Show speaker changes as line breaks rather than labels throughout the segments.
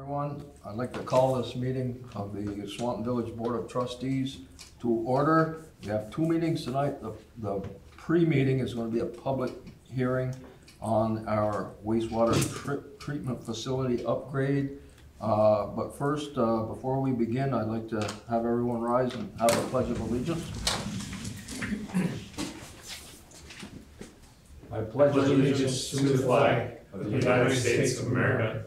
Everyone, I'd like to call this meeting of the Swanton Village Board of Trustees to order. We have two meetings tonight. The pre-meeting is going to be a public hearing on our wastewater treatment facility upgrade. But first, before we begin, I'd like to have everyone rise and have a pledge of allegiance.
I pledge allegiance to the flag of the United States of America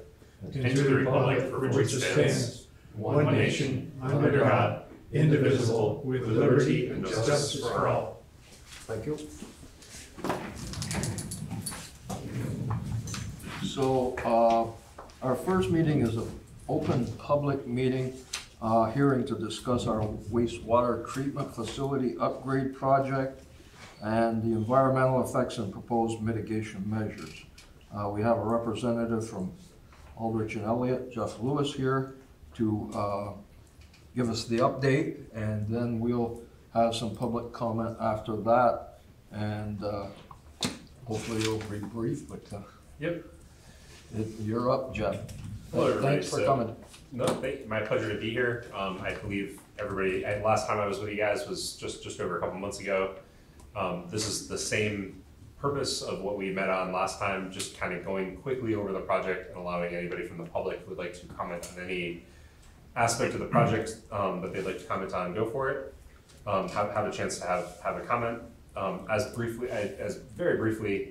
and to the republic for which it stands, one nation, under God, indivisible, with liberty and justice for all.
Thank you. So our first meeting is an open public meeting hearing to discuss our wastewater treatment facility upgrade project and the environmental effects and proposed mitigation measures. We have a representative from Aldrich and Elliott, Jeff Lewis, here to give us the update, and then we'll have some public comment after that, and hopefully it'll be brief, but you're up, Jeff.
Hello, everybody.
Thanks for coming.
No, my pleasure to be here. I believe everybody, last time I was with you guys was just over a couple months ago. This is the same purpose of what we met on last time, just kind of going quickly over the project and allowing anybody from the public who would like to comment on any aspect of the project that they'd like to comment on, go for it. Have a chance to have a comment. As very briefly,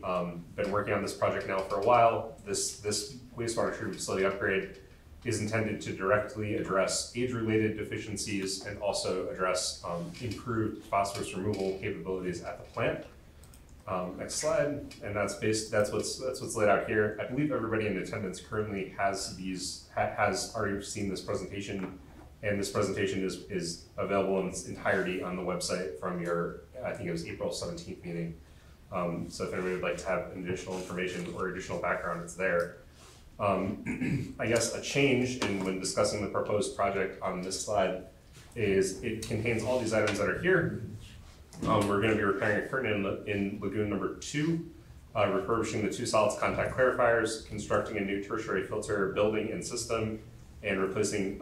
been working on this project now for a while. This wastewater treatment facility upgrade is intended to directly address age-related deficiencies and also address improved phosphorus removal capabilities at the plant. Next slide, and that's what's laid out here. I believe everybody in attendance currently has already seen this presentation, and this presentation is available in its entirety on the website from your, I think it was April 17th meeting. So if anybody would like to have additional information or additional background, it's there. I guess a change when discussing the proposed project on this slide is it contains all these items that are here. We're going to be repairing a curtain in lagoon number 2, refurbishing the 2 solids contact clarifiers, constructing a new tertiary filter building and system, and replacing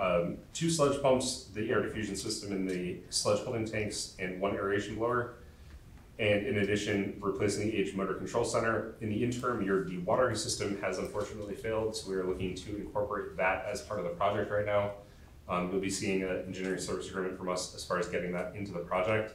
2 sludge pumps, the air diffusion system in the sludge holding tanks, and 1 aeration blower. And in addition, replacing the aged motor control center. In the interim, your dewatering system has unfortunately failed, so we are looking to incorporate that as part of the project right now. You'll be seeing an engineering service agreement from us as far as getting that into the project.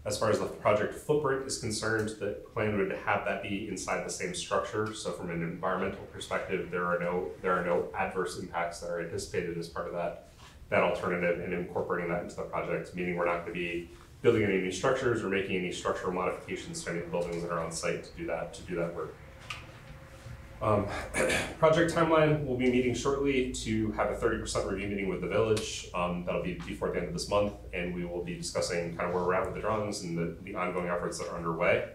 As far as the project footprint is concerned, the plan would have that be inside the same structure. So from an environmental perspective, there are no adverse impacts that are anticipated as part of that alternative and incorporating that into the project, meaning we're not going to be building any new structures or making any structural modifications to any of the buildings that are on site to do that work. Project timeline, we'll be meeting shortly to have a 30% review meeting with the village. That'll be before the end of this month, and we will be discussing kind of where we're at with the drawings and the ongoing efforts that are underway.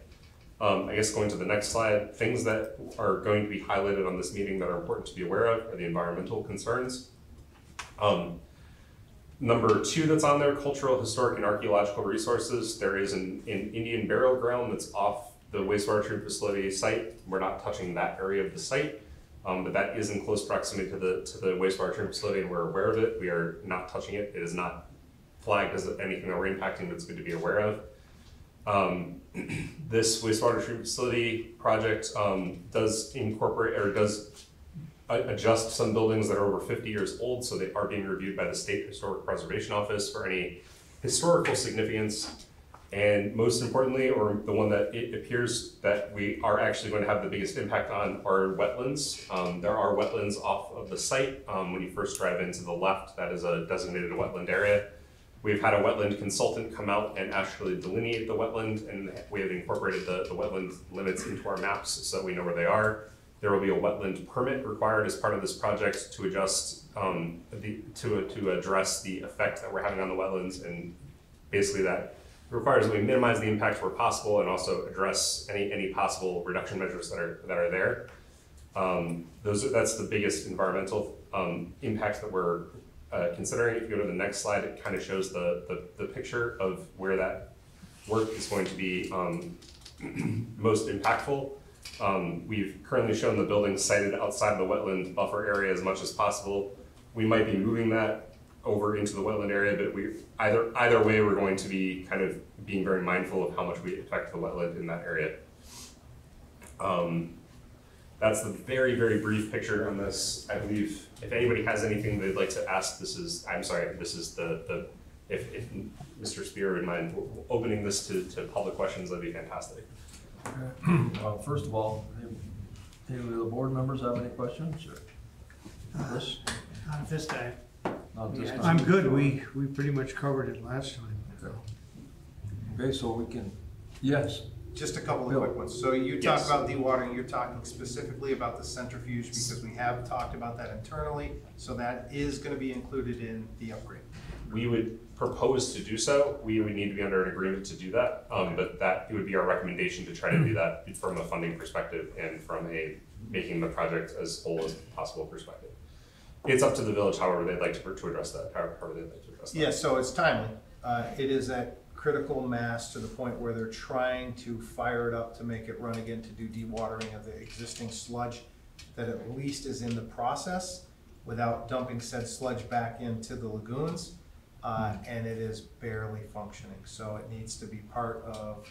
I guess going to the next slide, things that are going to be highlighted on this meeting that are important to be aware of are the environmental concerns. Number 2 that's on there, cultural, historic, and archaeological resources. There is an Indian burial ground that's off the wastewater treatment facility site. We're not touching that area of the site, but that is in close proximity to the wastewater treatment facility, and we're aware of it. We are not touching it. It is not flagged as anything that we're impacting that's good to be aware of. This wastewater treatment facility project does incorporate or does adjust some buildings that are over 50 years old, so they are being reviewed by the State Historic Preservation Office for any historical significance. And most importantly, or the one that it appears that we are actually going to have the biggest impact on, are wetlands. There are wetlands off of the site. When you first drive into the left, that is a designated wetland area. We've had a wetland consultant come out and actually delineate the wetland, and we have incorporated the wetland limits into our maps so that we know where they are. There will be a wetland permit required as part of this project to adjust, to address the effect that we're having on the wetlands, and basically that requires that we minimize the impacts where possible and also address any possible reduction measures that are there. That's the biggest environmental impacts that we're considering. If you go to the next slide, it kind of shows the picture of where that work is going to be most impactful. We've currently shown the buildings sited outside the wetland buffer area as much as possible. We might be moving that over into the wetland area, but either way, we're going to be kind of being very mindful of how much we affect the wetland in that area. That's the very, very brief picture on this. I believe if anybody has anything they'd like to ask, this is if Mr. Spear would mind opening this to public questions, that'd be fantastic.
Okay. First of all, any of the board members have any questions? Chris?
Not at this time.
Not this time.
I'm good. We pretty much covered it last time.
Okay, so we can, yes.
Just a couple of
Bill.
quick ones. So you
Yes.
talk about dewatering, you're talking specifically about the centrifuge because we have talked about that internally. So that is going to be included in the upgrade.
We would propose to do so. We would need to be under an agreement to do that, but it would be our recommendation to try to do that from a funding perspective and from a making the project as whole as possible perspective. It's up to the village, however they'd like to address that. However they'd like to address that.
Yeah, so it's timely. It is at critical mass to the point where they're trying to fire it up to make it run again to do dewatering of the existing sludge that at least is in the process without dumping said sludge back into the lagoons. And it is barely functioning, so it needs to be part of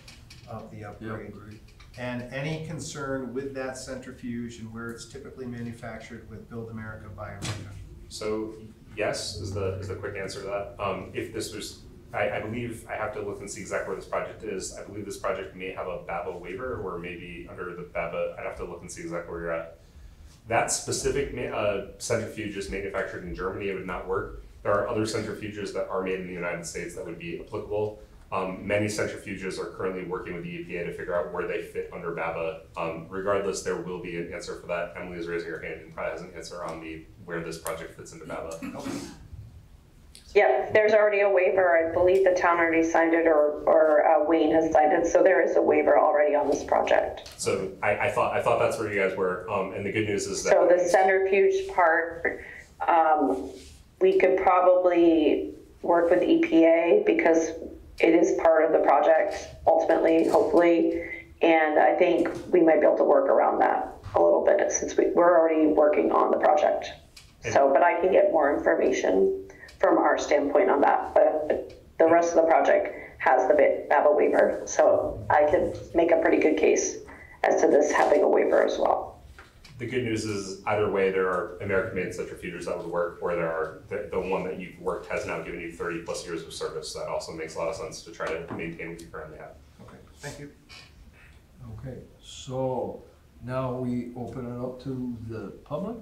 the upgrade.
Yep.
And any concern with that centrifuge and where it's typically manufactured with Build America, Buy America?
So yes is the quick answer to that. If this was, I believe, I have to look and see exactly where this project is. I believe this project may have a BABA waiver, or maybe under the BABA, I'd have to look and see exactly where you're at. That specific centrifuge is manufactured in Germany, it would not work. There are other centrifuges that are made in the United States that would be applicable. Many centrifuges are currently working with the EPA to figure out where they fit under BABA. Regardless, there will be an answer for that. Emily is raising her hand and probably has an answer on where this project fits into BABA.
Yeah, there's already a waiver. I believe the town already signed it, or Wayne has signed it. So there is a waiver already on this project.
So I thought that's where you guys were. And the good news is that.
So the centrifuge part, we could probably work with EPA because it is part of the project ultimately, hopefully. And I think we might be able to work around that a little bit since we're already working on the project. So, but I can get more information from our standpoint on that. But the rest of the project has the BABA waiver. So I could make a pretty good case as to this having a waiver as well.
The good news is either way, there are American-made centrifuges that would work, or there are the one that you've worked has now given you 30 plus years of service. That also makes a lot of sense to try to maintain what you currently have.
Okay, thank you.
Okay, so now we open it up to the public.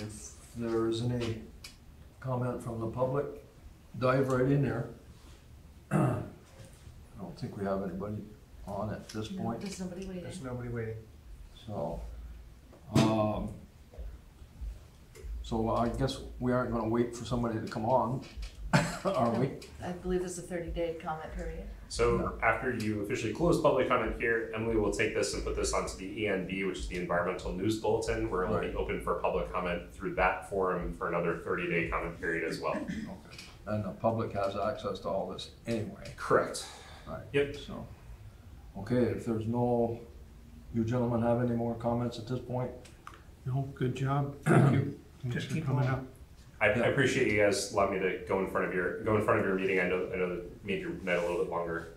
If there is any comment from the public, dive right in there. I don't think we have anybody on at this point,
There's nobody waiting.
There's nobody waiting.
so. So I guess we aren't gonna wait for somebody to come on, are we?
I believe there's a 30-day comment period.
So after you officially close public comment here, Emily will take this and put this onto the ENB, which is the Environmental News Bulletin, where it will be open for public comment through that forum for another 30-day comment period as well.
Okay. And the public has access to all this anyway.
Correct.
Right.
Yep.
So, okay, if there's no, you gentlemen have any more comments at this point?
No, good job. Thank you. Thanks for coming up.
I appreciate you guys allowing me to go in front of your meeting. I know that made your night a little bit longer.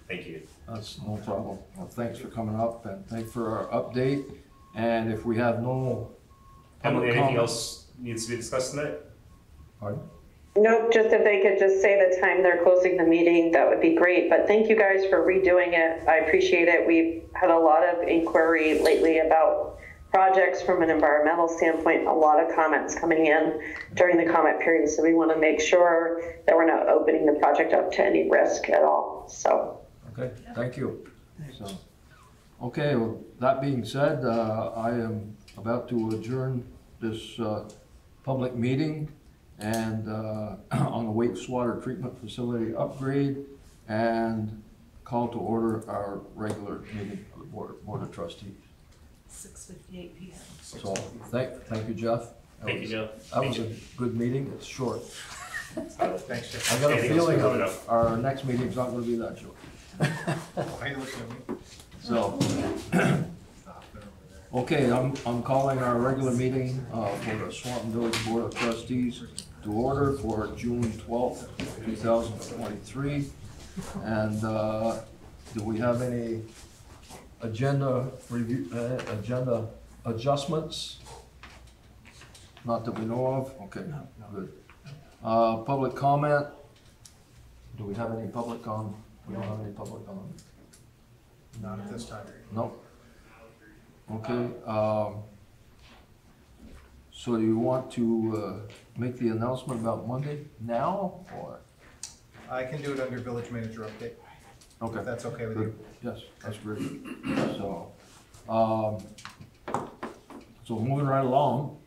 Thank you.
That's no problem. Well, thanks for coming up and thanks for our update. And if we have no
Emily,
public
anything
comment-
else needs to be discussed tonight?
Pardon?
Nope, just if they could just say the time they're closing the meeting, that would be great. But thank you guys for redoing it. I appreciate it. We've had a lot of inquiry lately about projects from an environmental standpoint, a lot of comments coming in during the comment period. So we want to make sure that we're not opening the project up to any risk at all. So.
Okay, thank you. So, okay, well, that being said, I am about to adjourn this public meeting and on the wastewater treatment facility upgrade and call to order our regular meeting of the Board of Trustees.
6:58 p.m.
So, thank you, Jeff.
Thank you, Jeff.
That was a good meeting. It's short.
Thanks, Jeff.
I got a
Anything else
feeling
coming up?
our next meeting's not gonna be that short.
Why are you looking at me?
So,
Stop, they're over there.
Okay, I'm calling our regular meeting for the Swanton Village Board of Trustees to order for June 12th, 2023. And do we have any agenda review, agenda adjustments? Not that we know of? Okay, good. Public comment? Do we have any public on? We don't have any public on.
Not at this time.
No? Okay, so you want to make the announcement about Monday now, or?
I can do it under village manager update,
Okay.
if that's okay with you.
Yes, that's great. So, so moving right along,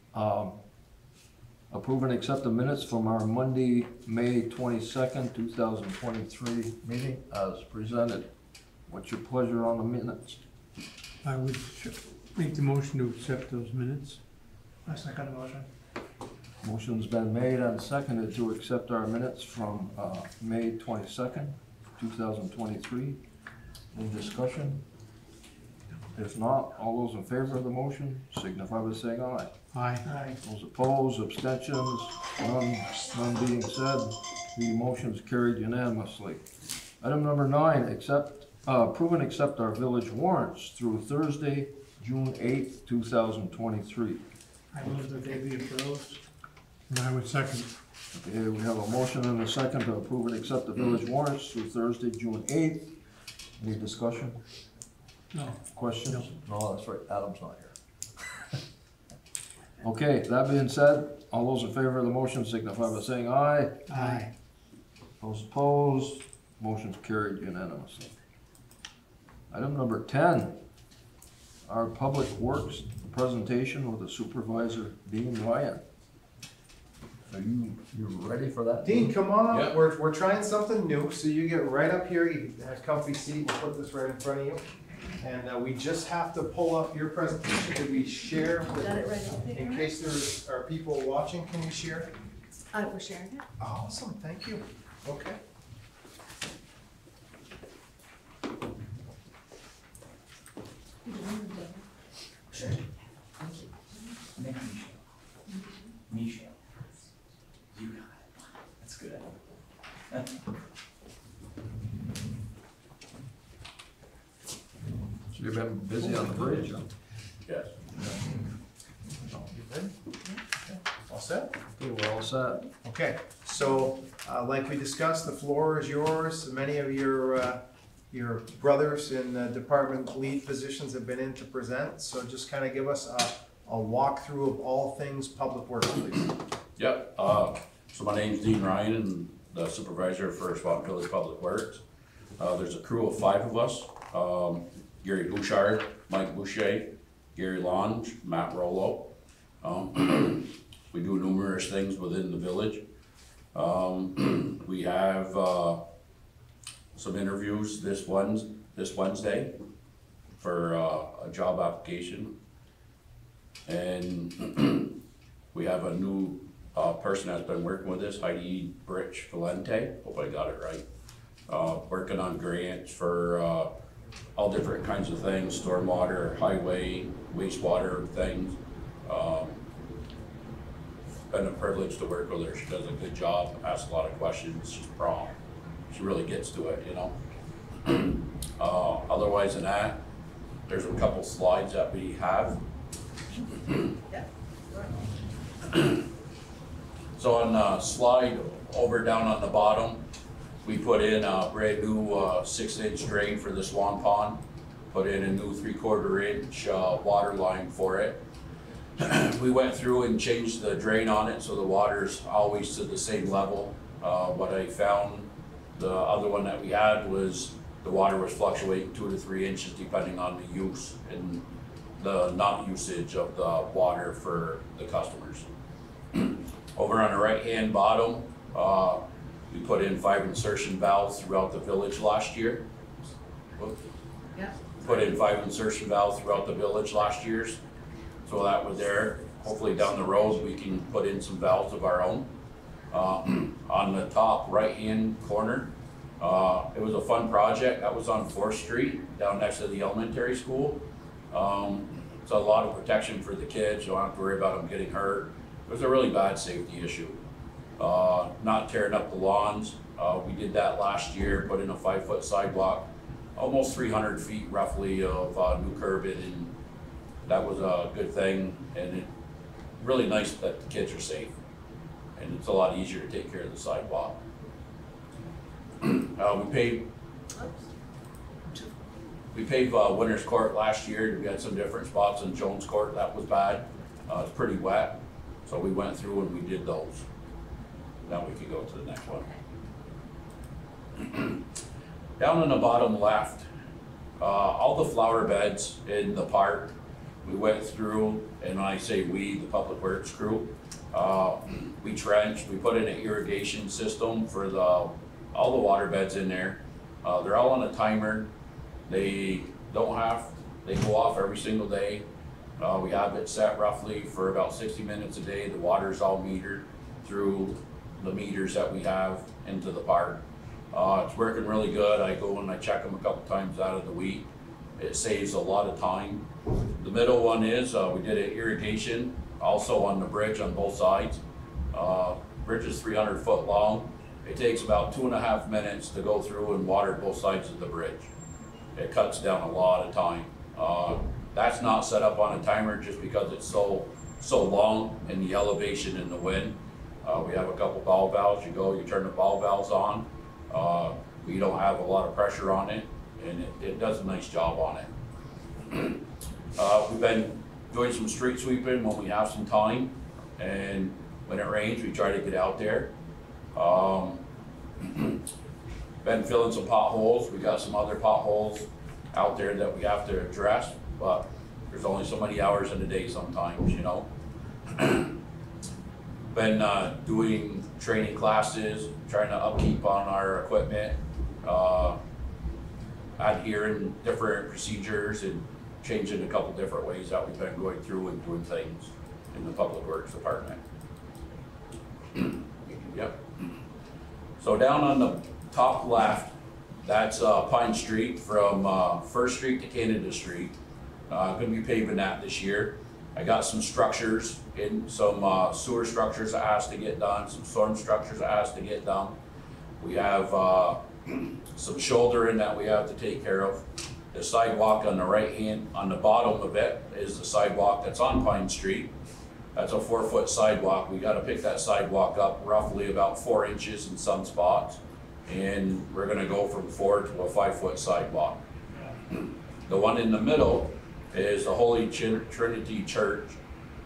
approve and accept the minutes from our Monday, May 22nd, 2023 meeting as presented. What's your pleasure on the minutes?
I would make the motion to accept those minutes.
I second the motion.
Motion's been made and seconded to accept our minutes from May 22nd, 2023. Any discussion? If not, all those in favor of the motion signify by saying aye.
Aye.
Those opposed, abstentions, none being said, the motion is carried unanimously. Item number 9, approve and accept our village warrants through Thursday, June 8th, 2023.
I move that they be approved.
And I would second.
Okay, we have a motion and a second to approve and accept the village warrants through Thursday, June 8th. Any discussion,
No.
questions? No, that's right, Adam's not here. Okay, that being said, all those in favor of the motion signify by saying aye.
Aye.
Those opposed, motion's carried unanimously. Item number 10, our Public Works presentation with the Supervisor, Dean Ryan. Are you ready for that?
Dean, come on
Yeah.
up. We're trying something new, so you get right up here, you have a comfy seat, we'll put this right in front of you. And we just have to pull up your presentation. Did we share?
Got it right up there.
In case there are people watching, can you share?
We're sharing it.
Awesome, thank you. Okay.
Sure. Thank you. Nick Michelle. You got it. That's good.
So you've been busy on the bridge, huh?
Yes.
You good? All set?
Okay, we're all set.
Okay, so like we discussed, the floor is yours. Many of your brothers in department lead positions have been in to present, so just kind of give us a walkthrough of all things public works, please.
Yep, so my name's Dean Ryan and the supervisor for Swanton Village Public Works. There's a crew of 5 of us. Gary Bouchard, Mike Boucher, Gary Lange, Matt Rollo. We do numerous things within the village. We have some interviews this Wednesday for a job application. And we have a new person that's been working with us, Heidi Brich Valente, hope I got it right. Working on grants for all different kinds of things, stormwater, highway, wastewater things. Been a privilege to work with her. She does a good job, asks a lot of questions, she's prompt. She really gets to it, you know. Otherwise than that, there's a couple slides that we have. So on slide over down on the bottom, we put in a brand new 6-inch drain for the Swan Pond, put in a new 3/4 inch water line for it. We went through and changed the drain on it so the water's always to the same level. What I found, the other one that we had was the water was fluctuating 2 to 3 inches depending on the use and the not usage of the water for the customers. Over on the right hand bottom, we put in 5 insertion valves throughout the village last year.
Yeah.
Put in 5 insertion valves throughout the village last year. So that was there. Hopefully down the road we can put in some valves of our own. On the top right hand corner, it was a fun project. That was on 4th Street down next to the elementary school. It's a lot of protection for the kids. You don't have to worry about them getting hurt. It was a really bad safety issue. Not tearing up the lawns. We did that last year, put in a 5-foot sidewalk, almost 300 feet roughly of new curb in, and that was a good thing. And it really nice that the kids are safe, and it's a lot easier to take care of the sidewalk. We paved Winter's Court last year. We had some different spots in Jones Court that was bad. It's pretty wet, so we went through and we did those. Now we can go to the next one. Down in the bottom left, all the flower beds in the park, we went through, and when I say we, the Public Works crew, we trenched, we put in an irrigation system for all the water beds in there. They're all on a timer. They go off every single day. We have it set roughly for about 60 minutes a day. The water's all metered through the meters that we have into the park. It's working really good. I go and I check them a couple times out of the week. It saves a lot of time. The middle one is, we did an irrigation also on the bridge on both sides. Bridge is 300 foot long. It takes about 2.5 minutes to go through and water both sides of the bridge. It cuts down a lot of time. That's not set up on a timer just because it's so long in the elevation and the wind. We have a couple ball valves. You turn the ball valves on. We don't have a lot of pressure on it, and it does a nice job on it. We've been doing some street sweeping when we have some time, and when it rains, we try to get out there. Been filling some potholes. We got some other potholes out there that we have to address, but there's only so many hours in the day sometimes, you know. Been doing training classes, trying to upkeep on our equipment, adhering different procedures and changing a couple different ways that we've been going through and doing things in the Public Works Department. Yep. So down on the top left, that's Pine Street from 1st Street to Canada Street. Gonna be paving that this year. I got some structures in, some sewer structures that has to get done, some storm structures that has to get done. We have some shouldering that we have to take care of. The sidewalk on the right hand, on the bottom of it, is the sidewalk that's on Pine Street. That's a 4-foot sidewalk. We gotta pick that sidewalk up roughly about 4 inches in some spots. And we're gonna go from 4 to a 5-foot sidewalk. The one in the middle is the Holy Trinity Church.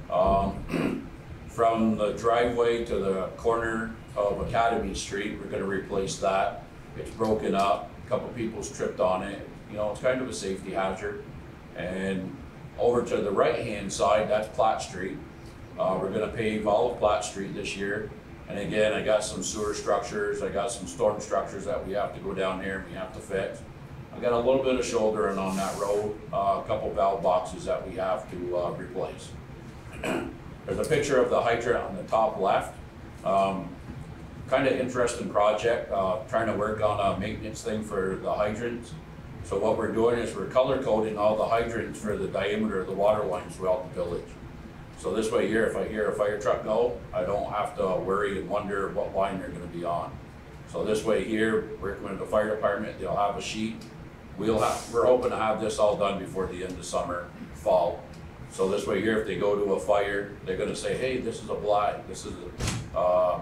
From the driveway to the corner of Academy Street, we're gonna replace that. It's broken up, a couple people's tripped on it. You know, it's kind of a safety hazard. And over to the right-hand side, that's Platt Street. We're gonna pave all of Platt Street this year. And again, I got some sewer structures, I got some storm structures that we have to go down there and we have to fix. I got a little bit of shouldering on that road, a couple valve boxes that we have to replace. There's a picture of the hydrant on the top left. Kind of interesting project, trying to work on a maintenance thing for the hydrants. So what we're doing is we're color coding all the hydrants for the diameter of the water lines throughout the village. So this way here, if I hear a fire truck go, I don't have to worry and wonder what line they're gonna be on. So this way here, working with the fire department, they'll have a sheet. We're hoping to have this all done before the end of summer, fall. So this way here, if they go to a fire, they're gonna say, hey, this is a black, this is a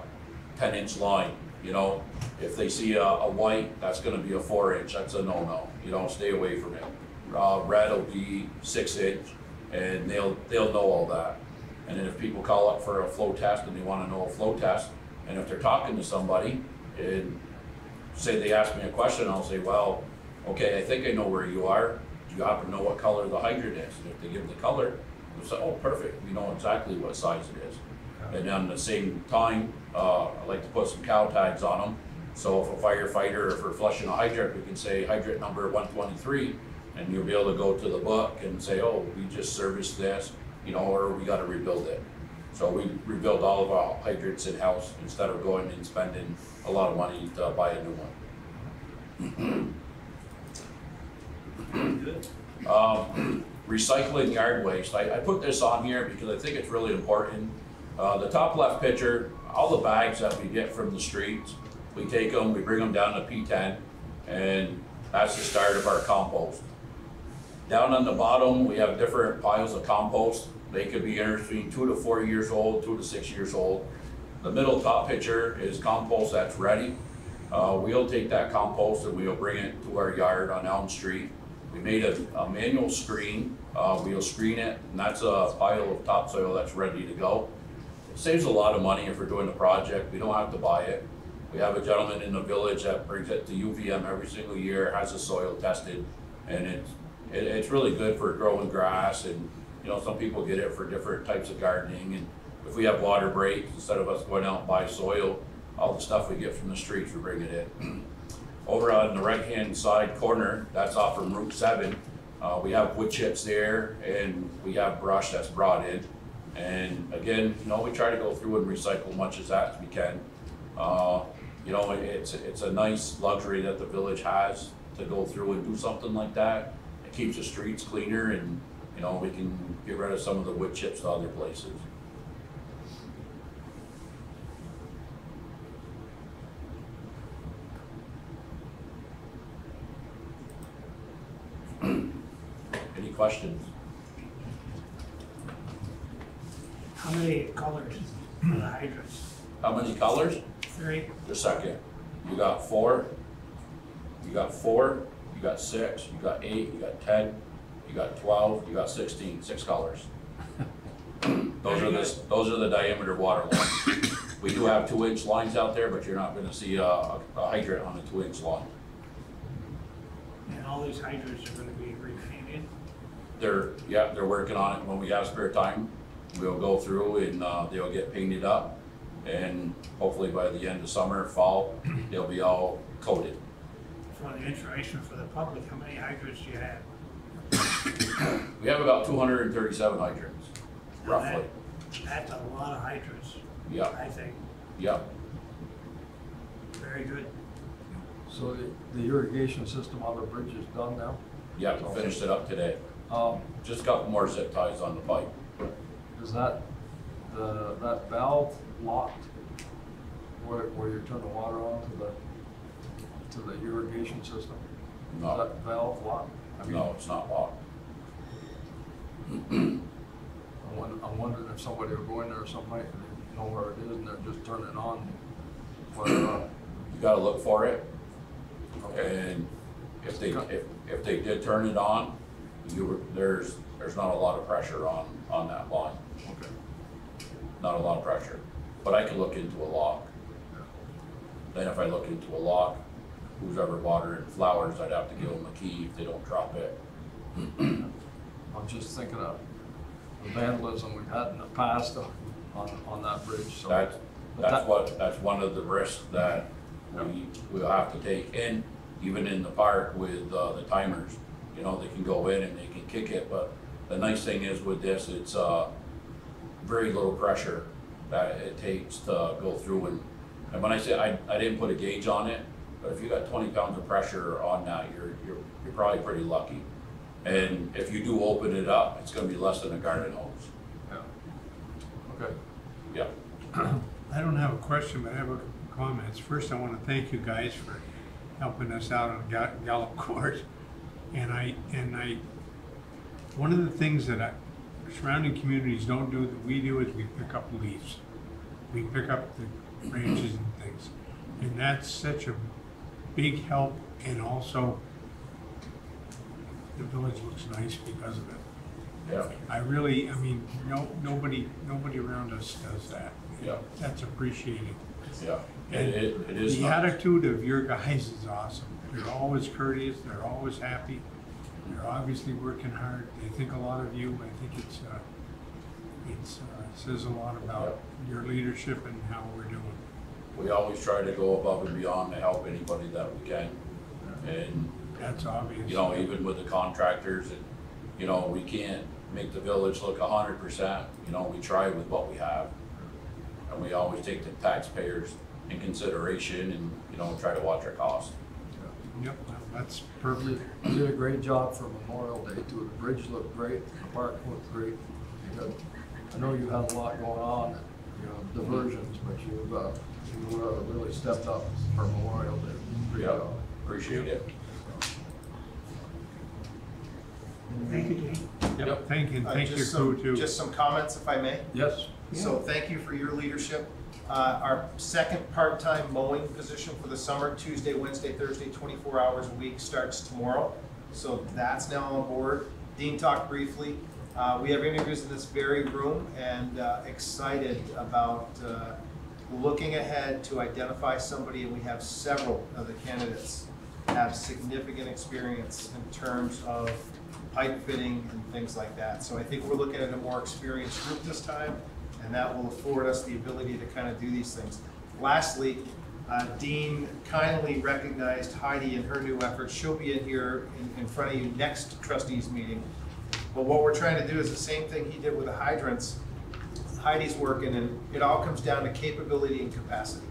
10-inch line, you know? If they see a white, that's gonna be a 4-inch, that's a no-no. You don't stay away from it. Red will be 6-inch, and they'll know all that. And then if people call up for a flow test and they wanna know a flow test, and if they're talking to somebody, and say they ask me a question, I'll say, well, okay, I think I know where you are. Do you happen to know what color the hydrant is? And if they give the color, they'll say, oh, perfect, we know exactly what size it is. And then at the same time, I like to put some cow tags on them. So if a firefighter, if we're flushing a hydrant, we can say hydrant number 123, and you'll be able to go to the book and say, oh, we just serviced this, you know, or we gotta rebuild it. So we rebuild all of our hydrants in-house instead of going and spending a lot of money to buy a new one. recycling yard waste. I put this on here because I think it's really important. The top left picture, all the bags that we get from the streets, we take them, we bring them down to P.E.G, and that's the start of our compost. Down on the bottom, we have different piles of compost. They could be anywhere between 2 to 4 years old, 2 to 6 years old. The middle top picture is compost that's ready. We'll take that compost and we'll bring it to our yard on Elm Street. We made a manual screen. We'll screen it, and that's a pile of topsoil that's ready to go. It saves a lot of money if we're doing the project. We don't have to buy it. We have a gentleman in the village that brings it to UVM every single year, has the soil tested, and it's really good for growing grass. And you know, some people get it for different types of gardening. And if we have water breaks, instead of us going out and buy soil, all the stuff we get from the streets, we bring it in. Over on the right-hand side corner, that's off from Route 7. We have wood chips there, and we have brush that's brought in. And again, you know, we try to go through and recycle as much as that as we can. You know, it's a nice luxury that the village has to go through and do something like that. It keeps the streets cleaner, and you know, we can get rid of some of the wood chips to other places. Any questions?
How many colors are the hydrants?
How many colors?
3.
Just a second. You got 4. You got 4. You got 6. You got 8. You got 10. You got 12. You got 16. 6 colors. Those are the diameter water lines. We do have 2-inch lines out there, but you're not going to see a hydrant on a 2-inch line.
And all these hydrants are going to be repainted?
They're working on it. When we have spare time, we'll go through and they'll get painted up, and hopefully by the end of summer, fall, they'll be all coated.
For the information for the public, how many hydrants do you have?
We have about 237 hydrants,
Now
roughly.
That's a lot of hydrants,
Yeah,
I think.
yeah.
Very good.
So the irrigation system on the bridge is done now?
Yeah, we finished it up today. Just a couple more zip ties on the pipe.
Is that that valve locked where you turn the water on to the irrigation system?
No.
Is that valve locked? I mean,
No, it's not locked.
I'm wondering if somebody will go in there some night and they know where it is and they're just turning it on. But,
You gotta look for it. And if they did turn it on, there's not a lot of pressure on that line.
okay.
Not a lot of pressure. But I can look into a lock. Then if I look into a lock, who's ever watering flowers, I'd have to give them a key if they don't drop it.
I'm just thinking of the vandalism we've had in the past on that bridge. So
That's one of the risks that we'll have to take in, even in the park with the timers. You know, they can go in and they can kick it, but the nice thing is with this, it's very little pressure that it takes to go through. And when I say I didn't put a gauge on it, but if you got 20 pounds of pressure on that, you're probably pretty lucky. And if you do open it up, it's going to be less than a garden hose.
Yeah. Okay.
Yeah.
I don't have a question, but I have a comments. First, I want to thank you guys for helping us out on Gallup Court. And one of the things that surrounding communities don't do that we do is we pick up leaves. We pick up the branches and things. And that's such a big help, and also the village looks nice because of it.
Yeah.
I mean, nobody around us does that.
Yeah.
That's appreciated.
Yeah.
And
it is
the
nice.
attitude of your guys is awesome. They're always courteous, they're always happy. They're obviously working hard. They think a lot of you. I think it says a lot about your leadership and how we're doing.
We always try to go above and beyond to help anybody that we can. And,
That's obvious.
you know, even with the contractors, and, you know, we can't make the village look 100%. You know, we try with what we have. And we always take the taxpayers in consideration and, you know, try to watch our costs.
Yep, that's perfect.
You did a great job for Memorial Day too. The bridge looked great, the park looked great. I know you had a lot going on, diversions, but you really stepped up for Memorial Day. Great
Yep.
job.
Appreciate it.
Thank you, Dean.
Yep.
Thank you, thank your
Just
crew
some,
too.
just some comments if I may.
Yes.
So thank you for your leadership. Our second part-time mowing position for the summer, Tuesday, Wednesday, Thursday, 24 hours a week, starts tomorrow. So that's now on board. Dean talked briefly. We have interviews in this very room and excited about looking ahead to identify somebody, and we have several of the candidates have significant experience in terms of pipe fitting and things like that. So I think we're looking at a more experienced group this time, and that will afford us the ability to kind of do these things. Lastly, Dean kindly recognized Heidi in her new efforts. She'll be in here in front of you next trustees meeting. But what we're trying to do is the same thing he did with the hydrants. Heidi's working, and it all comes down to capability and capacity.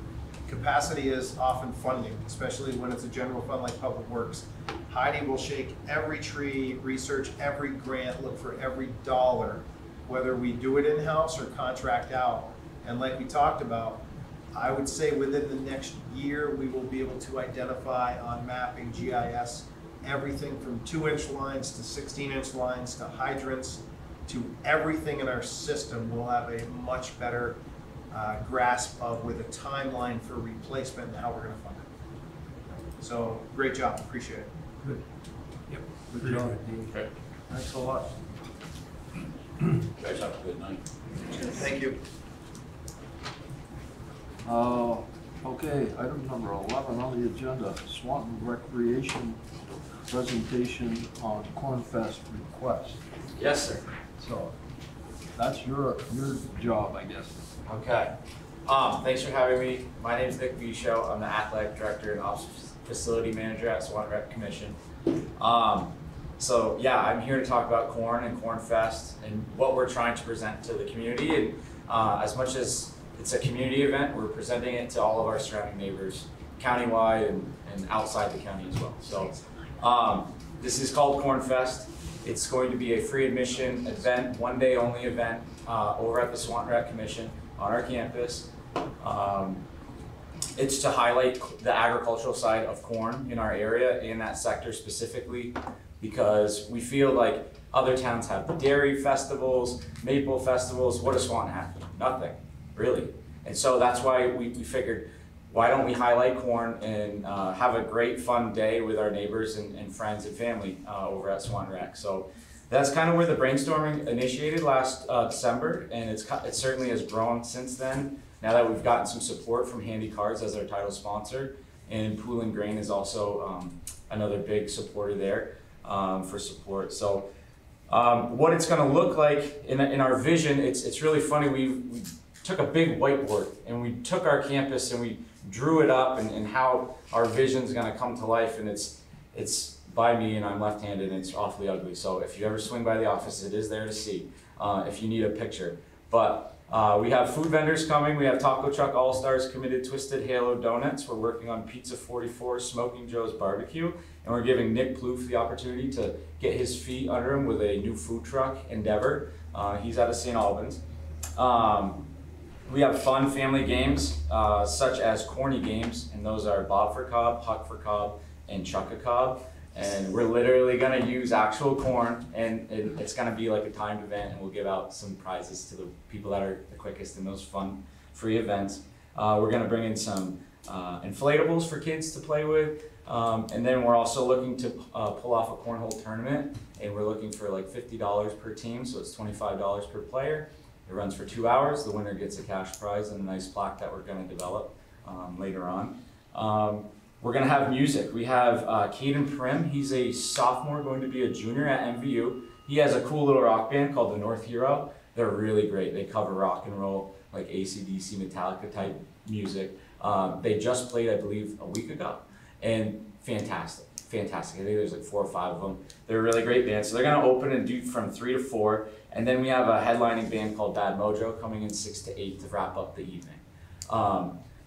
Capacity is often funding, especially when it's a general fund like Public Works. Heidi will shake every tree, research every grant, look for every dollar, whether we do it in-house or contract out. And like we talked about, I would say within the next year, we will be able to identify on mapping, GIS, everything from 2-inch lines to 16-inch lines to hydrants to everything in our system. We'll have a much better grasp of with a timeline for replacement and how we're going to fund it. So great job, appreciate it.
Good.
Yep.
Good job, Dean.
Okay.
Thanks a lot.
You guys have a good night.
Thank you.
Okay, item number 11 on the agenda, Swanton Recreation presentation on Cornfest request.
Yes, sir.
So that's your job, I guess.
Okay. Thanks for having me. My name is Nick Bisho. I'm the athletic director and office facility manager at Swanton Rec Commission. So yeah, I'm here to talk about corn and Corn Fest and what we're trying to present to the community. And as much as it's a community event, we're presenting it to all of our surrounding neighbors, countywide and outside the county as well. So this is called Corn Fest. It's going to be a free admission event, one day only event over at the Swanton Rec Commission on our campus. It's to highlight the agricultural side of corn in our area, in that sector specifically, because we feel like other towns have the dairy festivals, maple festivals. What does Swanton have? Nothing, really. And so that's why we figured, why don't we highlight corn and have a great fun day with our neighbors and friends and family over at Swanton Rec. So that's kind of where the brainstorming initiated last December, and it certainly has grown since then. Now that we've gotten some support from Handy Cards as our title sponsor, and Pool and Grain is also another big supporter there for support. So what it's going to look like in our vision, it's really funny. We took a big whiteboard and we took our campus and we drew it up and how our vision is going to come to life. And it's by me, and I'm left-handed, and it's awfully ugly. So if you ever swing by the office, it is there to see if you need a picture. But we have food vendors coming. We have Taco Truck All-Stars committed, Twisted Halo Donuts. We're working on Pizza 44, Smoking Joe's Barbecue, and we're giving Nick Plouffe the opportunity to get his feet under him with a new food truck endeavor. He's out of St. Albans. We have fun family games such as corny games, and those are Bob for Cob, Huck for Cob, and Chuck a Cob. And we're literally going to use actual corn, and it's going to be like a timed event, and we'll give out some prizes to the people that are the quickest in those fun, free events. We're going to bring in some inflatables for kids to play with, and then we're also looking to pull off a cornhole tournament, and we're looking for like $50 per team, so it's $25 per player. It runs for 2 hours. The winner gets a cash prize and a nice plaque that we're going to develop later on. We're going to have music. We have Caden Prim. He's a sophomore, going to be a junior at MVU. He has a cool little rock band called the North Hero. They're really great. They cover rock and roll, like AC/DC, Metallica type music. They just played, I believe, a week ago, and fantastic, fantastic. I think there's like 4 or 5 of them. They're a really great band. So they're going to open and do from 3 to 4, and then we have a headlining band called Bad Mojo coming in 6 to 8 to wrap up the evening.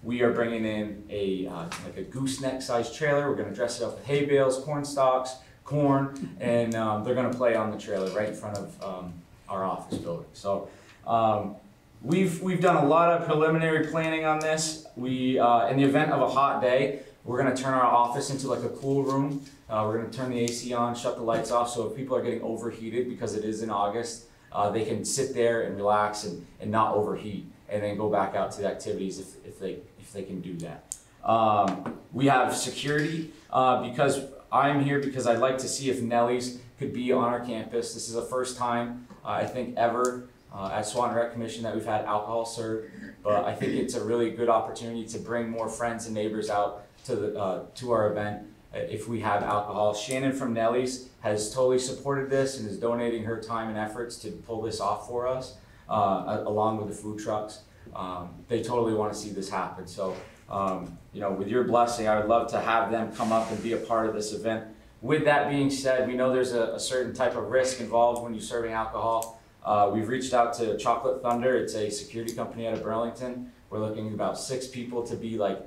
we are bringing in a like a gooseneck sized trailer. We're gonna dress it up with hay bales, corn stalks, corn, and they're gonna play on the trailer right in front of our office building. So we've done a lot of preliminary planning on this. We in the event of a hot day, we're gonna turn our office into like a cool room. We're gonna turn the AC on, shut the lights off, so if people are getting overheated because it is in August, they can sit there and relax and not overheat, and then go back out to the activities if they can do that. We have security because I'm here because I'd like to see if Nellie's could be on our campus. This is the first time I think ever at Swanton Rec Commission that we've had alcohol served, but I think it's a really good opportunity to bring more friends and neighbors out to our event if we have alcohol. Shannon from Nellie's has totally supported this and is donating her time and efforts to pull this off for us, along with the food trucks. They totally want to see this happen. So, you know, with your blessing, I would love to have them come up and be a part of this event. With that being said, we know there's a certain type of risk involved when you're serving alcohol. We've reached out to Chocolate Thunder. It's a security company out of Burlington. We're looking at about 6 people to be like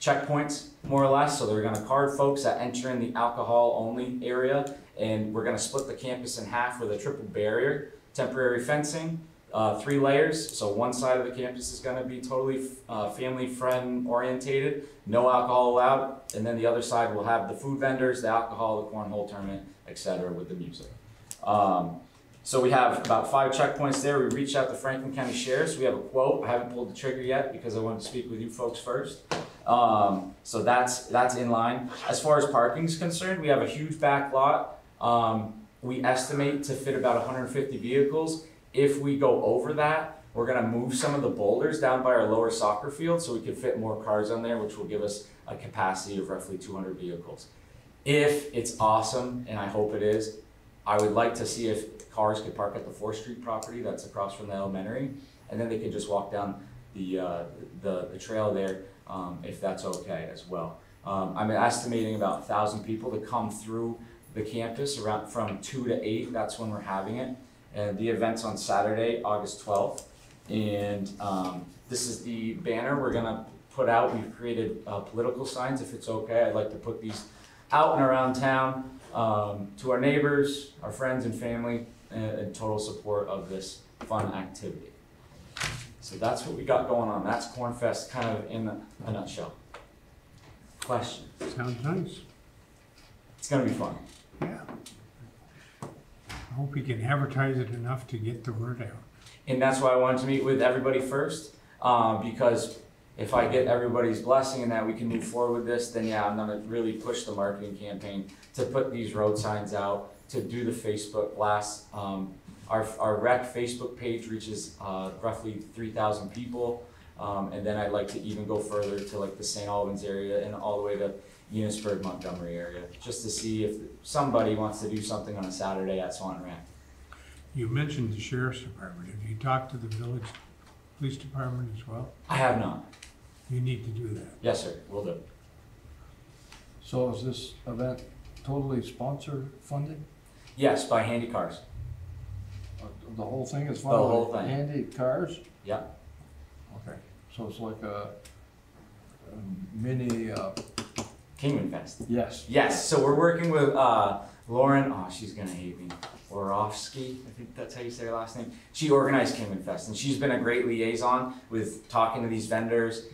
checkpoints, more or less. So they're going to card folks that enter in the alcohol only area, and we're going to split the campus in half with a triple barrier, temporary fencing, 3 layers. So one side of the campus is going to be totally family friend orientated, no alcohol allowed, and then the other side will have the food vendors, the alcohol, the cornhole tournament, etc. with the music. So we have about 5 checkpoints there. We reached out to Franklin County Sheriff's. We have a quote. I haven't pulled the trigger yet because I wanted to speak with you folks first. So that's in line. As far as parking is concerned, we have a huge back lot. We estimate to fit about 150 vehicles. If we go over that, we're gonna move some of the boulders down by our lower soccer field so we can fit more cars on there, which will give us a capacity of roughly 200 vehicles. If it's awesome, and I hope it is, I would like to see if cars could park at the 4th Street property that's across from the elementary, and then they could just walk down the trail there if that's okay as well. I'm estimating about 1,000 people to come through the campus around from 2 to 8. That's when we're having it. And the event's on Saturday, August 12th. And this is the banner we're gonna put out. We've created political signs, if it's okay. I'd like to put these out and around town to our neighbors, our friends and family, in total support of this fun activity. So that's what we got going on. That's Cornfest kind of in a nutshell. Question?
Sounds nice.
It's gonna be fun.
Yeah. I hope we can advertise it enough to get the word out.
And that's why I wanted to meet with everybody first, because if I get everybody's blessing and that we can move forward with this, then yeah, I'm gonna really push the marketing campaign to put these road signs out, to do the Facebook blasts. Our rec Facebook page reaches roughly 3,000 people, and then I'd like to even go further to like the St. Albans area and all the way to Enosburg, Montgomery area, just to see if somebody wants to do something on a Saturday at Swanton Rec.
You mentioned the Sheriff's Department. Have you talked to the village police department as well?
I have not.
You need to do that.
Yes, sir, will do.
So is this event totally sponsor funded?
Yes, by Handy Cars.
The whole thing is
The whole
funded by
thing.
Handy Cars?
Yeah.
Okay, so it's like a mini,
Kingman Fest.
yes.
Yes, so we're working with Lauren, oh, she's gonna hate me, Orofsky, I think that's how you say her last name. She organized Kingman Fest, and she's been a great liaison with talking to these vendors,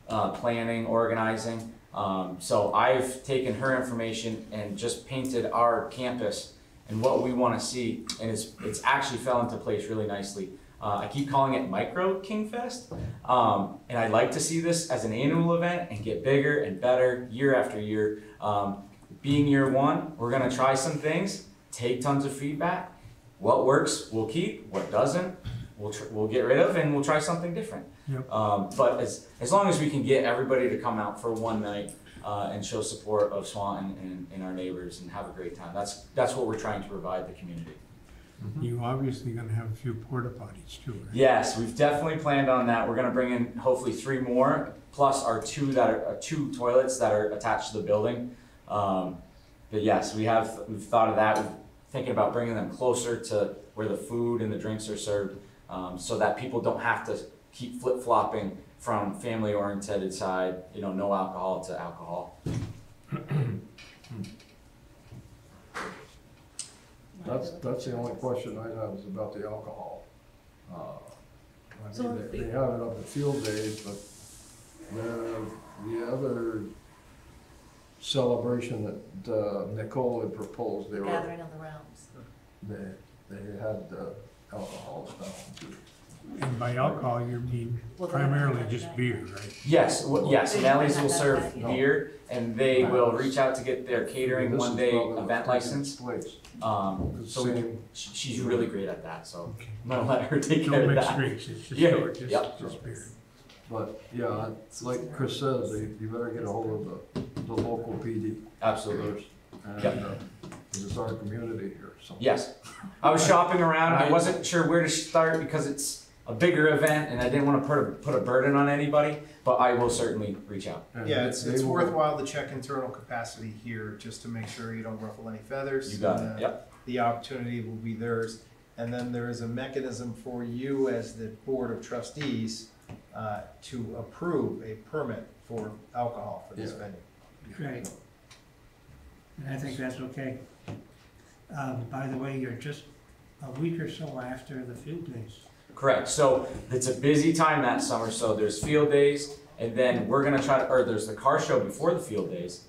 planning, organizing. So I've taken her information and just painted our campus and what we wanna see, and it's actually fell into place really nicely. I keep calling it Micro King Fest, and I'd like to see this as an annual event and get bigger and better year after year. Being year 1, we're gonna try some things, take tons of feedback. What works, we'll keep. What doesn't, we'll get rid of, and we'll try something different.
Yep.
But as long as we can get everybody to come out for one night and show support of Swanton and our neighbors and have a great time, that's what we're trying to provide the community.
You obviously gonna have a few porta potties too, right?
Yes, we've definitely planned on that. We're gonna bring in hopefully 3 more, plus our 2 2 toilets that are attached to the building. But yes, we've thought of that. We're thinking about bringing them closer to where the food and the drinks are served, so that people don't have to keep flip-flopping from family oriented side, you know, no alcohol to alcohol.
That's the only question I have is about the alcohol. I
So
mean, they have it up at field days, but the other celebration that Nicole had proposed, they
Gathering of the Realms.
they had alcohol stuff too.
And by alcohol, you mean
Well, they
primarily
have
just
that.
beer, right?
Yes, yes,
They
Nelly's
have
will
that
serve
back, yeah.
beer, and they will reach out to get their catering
This
one
is
day
probably
event
what's taking
license.
place.
So she's really great at that, so
Okay.
I'm gonna let her take care
No
of
mixed
that.
drinks, it's just,
Yeah,
just
yep.
beer.
But, yeah, it's like Chris says, you better get a hold of the local PD
Absolutely.
first. And,
Yep.
it's our community here, so.
Yes. I was shopping around, I wasn't sure where to start because it's a bigger event and I didn't want to put a burden on anybody, but I will certainly reach out.
And
Yeah, it's
they will-
worthwhile to check internal capacity here, just to make sure you don't ruffle any feathers.
You got
and,
it, yep.
The opportunity will be theirs. And then there is a mechanism for you as the Board of Trustees to approve a permit for alcohol for this
Yeah.
venue.
Right. And I think that's okay. By the way, you're just a week or so after the field days.
Correct. So it's a busy time that summer. So there's field days, and then we're gonna try to, or there's the car show before the field days,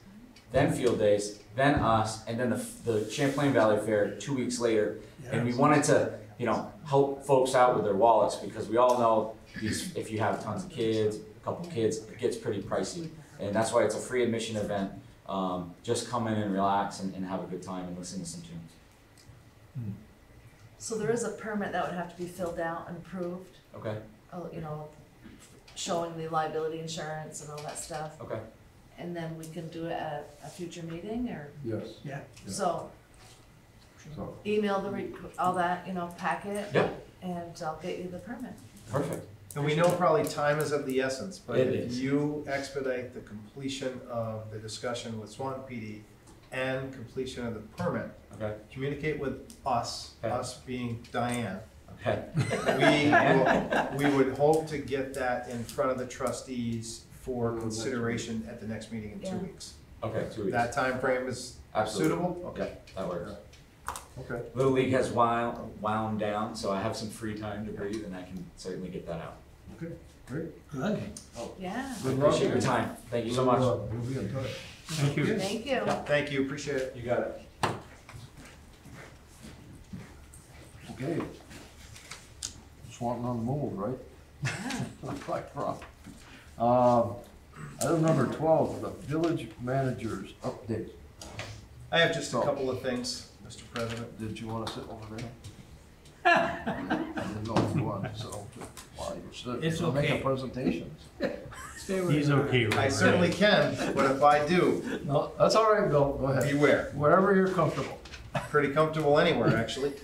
then field days, then us, and then the Champlain Valley Fair 2 weeks later. And we wanted to, you know, help folks out with their wallets because we all know these. If you have tons of kids, a couple kids, it gets pretty pricey, and that's why it's a free admission event. Just come in and relax and have a good time and listen to some tunes.
So there is a permit that would have to be filled out and approved,
Okay.
you know, showing the liability insurance and all that stuff.
Okay.
And then we can do it at a future meeting, or,
Yes,
Yeah.
Yeah.
so
so,
email all that, packet.
Yeah.
And I'll get you the permit.
Perfect.
And we know probably time is of the essence, but
It
if
is.
you expedite the completion of the discussion with Swanton PD and completion of the permit,
Okay.
communicate with us,
Okay.
us being Diane.
Okay.
We would hope to get that in front of the trustees for consideration at the next meeting in 2
Yeah.
weeks.
Okay. 2 weeks.
That time frame is
Absolutely.
suitable? Okay.
That works.
okay.
Little League has wound down, so I have some free time to breathe, and I can certainly get that out.
Okay, great.
Good.
Yeah.
Good luck.
Appreciate your time. Thank you so much.
We'll be in touch.
Thank you.
Thank you.
Thank you, appreciate it.
You got it.
Okay. Swanton on the move, right? Like rock. Item number 12, the village manager's update.
I have just a couple of things, Mr. President.
Did you want to sit over there? I didn't know if you wanted, so while you're sitting,
It's
you're making
okay.
presentations.
Stay where
He's
you are.
okay with
I
that.
certainly can, but if I do,
No, that's all right, Bill, go ahead.
beware.
Wherever you're comfortable.
Pretty comfortable anywhere, actually.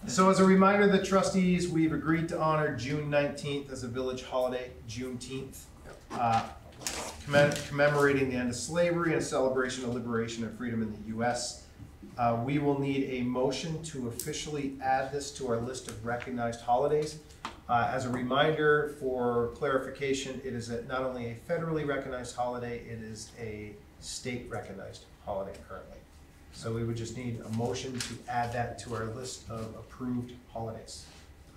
So as a reminder, the trustees, we've agreed to honor June 19th as a village holiday, Juneteenth, commemorating the end of slavery and a celebration of liberation and freedom in the U.S. We will need a motion to officially add this to our list of recognized holidays. As a reminder, for clarification, it is not only a federally recognized holiday, it is a state recognized holiday currently. So we would just need a motion to add that to our list of approved holidays.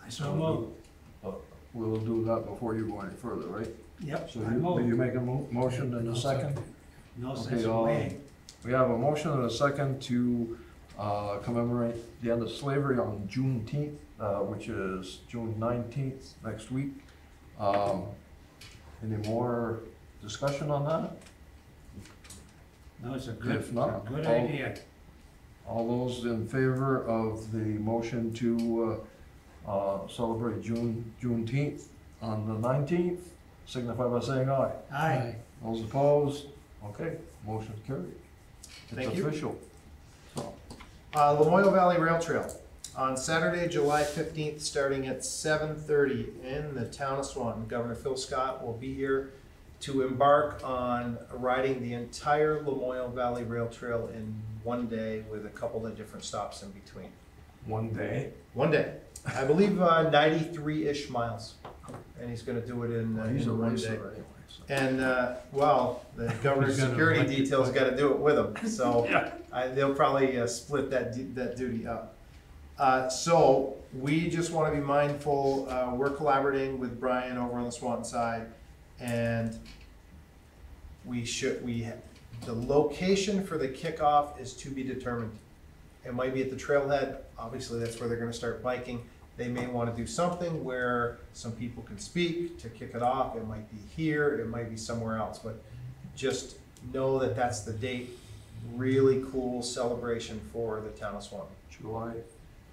I so move.
We'll do that before you go any further, right?
Yep,
So
I
you
move.
make a motion in a second?
No
Okay,
sense of waiting.
we have a motion and a second to commemorate the end of slavery on Juneteenth, which is June 19th, next week. Any more discussion on that?
No, it's a good,
If not,
good
all-
idea.
All those in favor of the motion to celebrate Juneteenth on the 19th, signify by saying aye.
Aye.
Those opposed? Okay, motion's carried.
Thank
It's
you.
official. So,
Lamoille Valley Rail Trail on Saturday, July 15th, starting at 7:30 in the town of Swanton. Governor Phil Scott will be here to embark on riding the entire Lamoille Valley Rail Trail in one day with a couple of different stops in between.
one day.
One day. I believe 93-ish miles. and he's gonna do it in,
He's a
in one
racer
day.
anyway, so.
And, well, the governor's
He's gonna
security
elect it.
detail's gotta do it with him, so
Yeah.
they'll probably split that duty up. So, we just wanna be mindful, we're collaborating with Brian over on the Swanton side, and the location for the kickoff is to be determined. It might be at the trailhead, obviously that's where they're gonna start biking. They may wanna do something where some people can speak to kick it off. It might be here, it might be somewhere else, but just know that that's the date. Really cool celebration for the town of Swanton.
July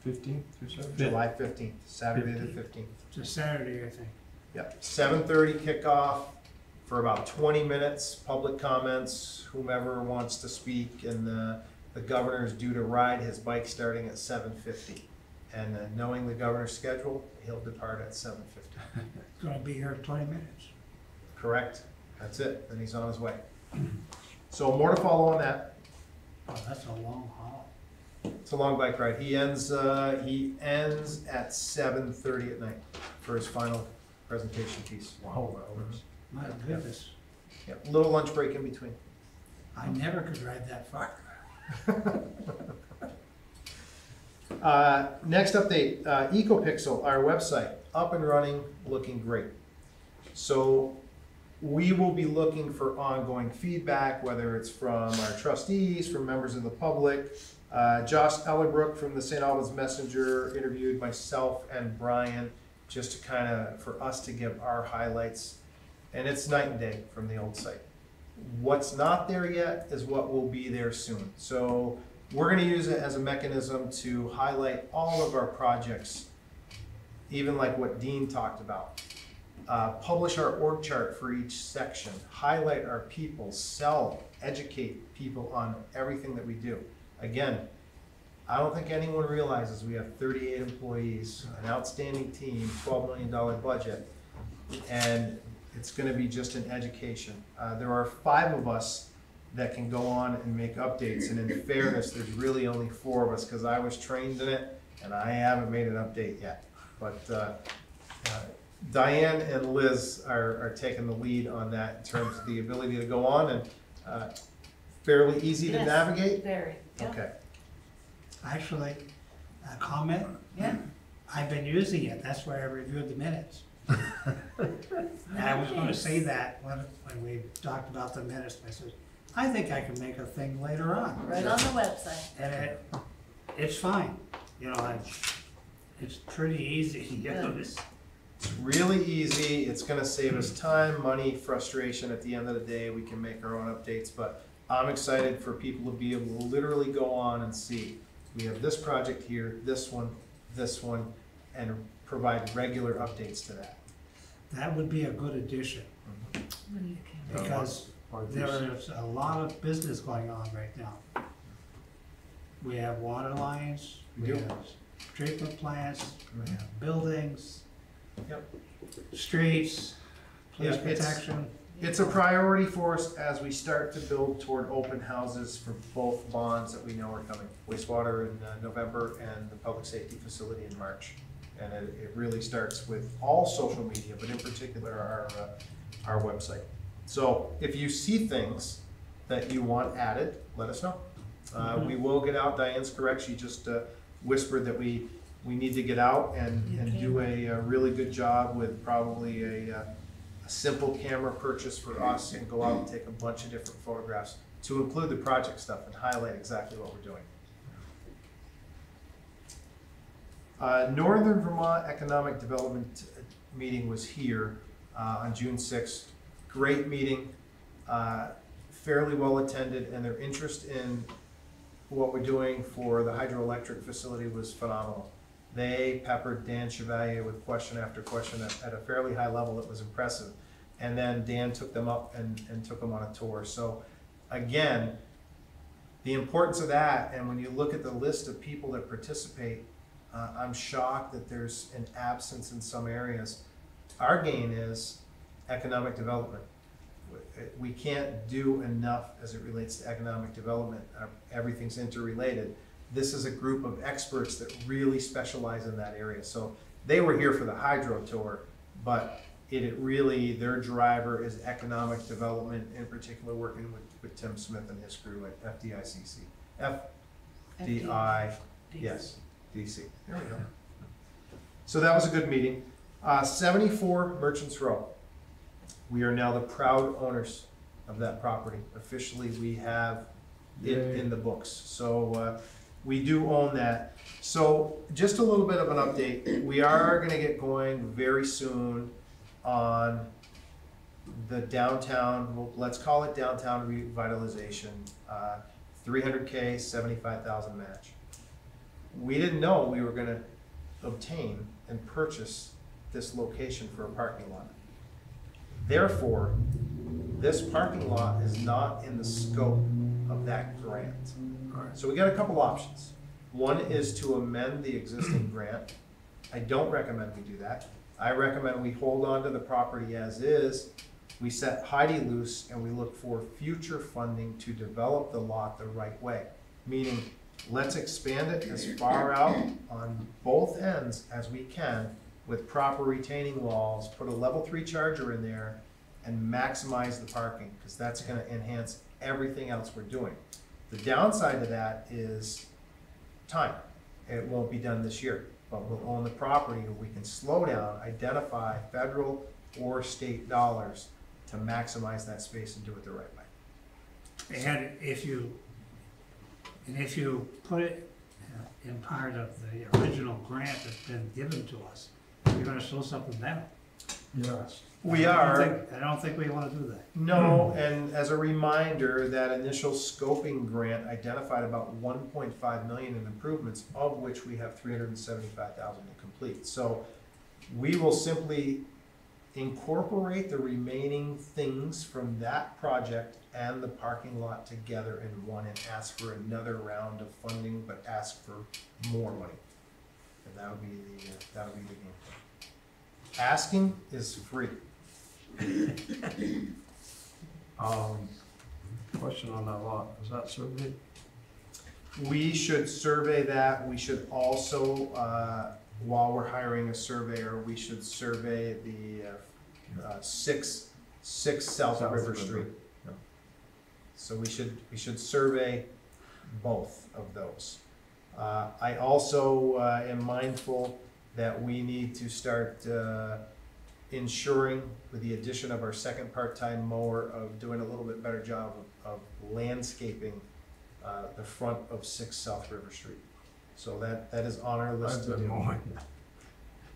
15th, you said?
July 15th, Saturday the 15th.
It's a Saturday, I think.
Yep, 7:30 kickoff for about 20 minutes, public comments, whomever wants to speak, and the governor is due to ride his bike starting at 7:50. And knowing the governor's schedule, he'll depart at 7:50.
Gonna be here 20 minutes.
Correct, that's it, then he's on his way. So more to follow on that.
Oh, that's a long haul.
It's a long bike ride. He ends at 7:30 at night for his final presentation piece.
Wow.
My goodness,
Yep, little lunch break in between.
I never could ride that far.
Next update, EcoPixel, our website, up and running, looking great. So we will be looking for ongoing feedback, whether it's from our trustees, from members of the public. Josh Ellerbrook from the St. Albans Messenger interviewed myself and Brian just to kind of, for us to give our highlights. And it's night and day from the old site. What's not there yet is what will be there soon. So we're gonna use it as a mechanism to highlight all of our projects, even like what Dean talked about. Publish our org chart for each section, highlight our people, sell, educate people on everything that we do. Again, I don't think anyone realizes we have 38 employees, an outstanding team, $12 million budget, and it's gonna be just an education. There are 5 of us that can go on and make updates, and in fairness, there's really only 4 of us, because I was trained in it, and I haven't made an update yet. But Diane and Liz are taking the lead on that in terms of the ability to go on, and fairly easy to
Yes,
navigate?
Very, yeah.
Okay.
Actually, a comment,
Yeah.
I've been using it, that's why I reviewed the minutes. And I was gonna say that when we talked about the minutes, I said, I think I can make a thing later on.
Right on the website.
And it's fine, you know, it's pretty easy to use.
It's really easy, it's gonna save us time, money, frustration. At the end of the day, we can make our own updates, but I'm excited for people to be able to literally go on and see, we have this project here, this one, and provide regular updates to that.
That would be a good addition,
When you can.
because there's a lot of business going on right now. We have water lines, we
We do.
have treatment plants, we have buildings,
Yep.
streets, police
Yeah, it's-
protection.
It's a priority for us as we start to build toward open houses for both bonds that we know are coming. Wastewater in November and the public safety facility in March. And it really starts with all social media, but in particular our website. So if you see things that you want added, let us know. We will get out, Diane's correct, she just whispered that we need to get out and do a really good job with probably a simple camera purchase for us, and go out and take a bunch of different photographs to include the project stuff and highlight exactly what we're doing. Northern Vermont Economic Development meeting was here on June 6th. Great meeting, fairly well attended, and their interest in what we're doing for the hydroelectric facility was phenomenal. They peppered Dan Chevalier with question after question at a fairly high level. It was impressive. And then Dan took them up and took them on a tour. So again, the importance of that, and when you look at the list of people that participate, I'm shocked that there's an absence in some areas. Our gain is economic development. We can't do enough as it relates to economic development. Everything's interrelated. This is a group of experts that really specialize in that area. So they were here for the hydro tour. but it really, their driver is economic development, in particular working with Tim Smith and his crew at FDICC. FDI, yes, DC. There we go. So that was a good meeting. 74 Merchants Row. We are now the proud owners of that property. Officially, we have it in the books. So we do own that. So just a little bit of an update. We are going to get going very soon on the downtown, well, let's call it downtown revitalization, 300K, 75,000 match. We didn't know we were going to obtain and purchase this location for a parking lot. Therefore, this parking lot is not in the scope of that grant. So we got a couple options. One is to amend the existing grant. I don't recommend we do that. I recommend we hold on to the property as is. We set Heidi loose and we look for future funding to develop the lot the right way. Meaning, let's expand it as far out on both ends as we can with proper retaining walls, put a level 3 charger in there, and maximize the parking, because that's going to enhance everything else we're doing. The downside to that is time. It won't be done this year, but we'll own the property and we can slow down, identify federal or state dollars to maximize that space and do it the right way.
And if you put it in part of the original grant that's been given to us, you're gonna slow something down.
Yes.
We are.
I don't think we wanna do that.
No, and as a reminder, that initial scoping grant identified about 1.5 million in improvements, of which we have 375,000 to complete. So we will simply incorporate the remaining things from that project and the parking lot together in one and ask for another round of funding, but ask for more money. And that'll be the game plan. Asking is free.
Question on that lot, is that surveyed?
We should survey that. We should also, while we're hiring a surveyor, we should survey the 6 South River Street.
Yeah.
So we should survey both of those. I also am mindful that we need to start ensuring, with the addition of our second part-time mower, of doing a little bit better job of landscaping the front of 6 South River Street. So that is on our list to do.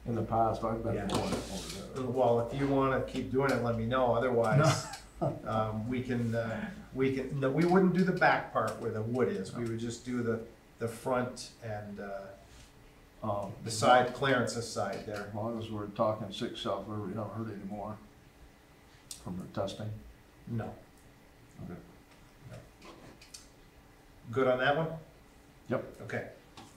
In the past, I've been
Yeah.
mowing it over there.
Well, if you want to keep doing it, let me know. Otherwise, we wouldn't do the back part where the wood is. We would just do the front and the side, Clarence's side there.
As long as we're talking 6 South River, you haven't heard any more from the testing?
No.
Okay.
Good on that one?
Yep.
Okay.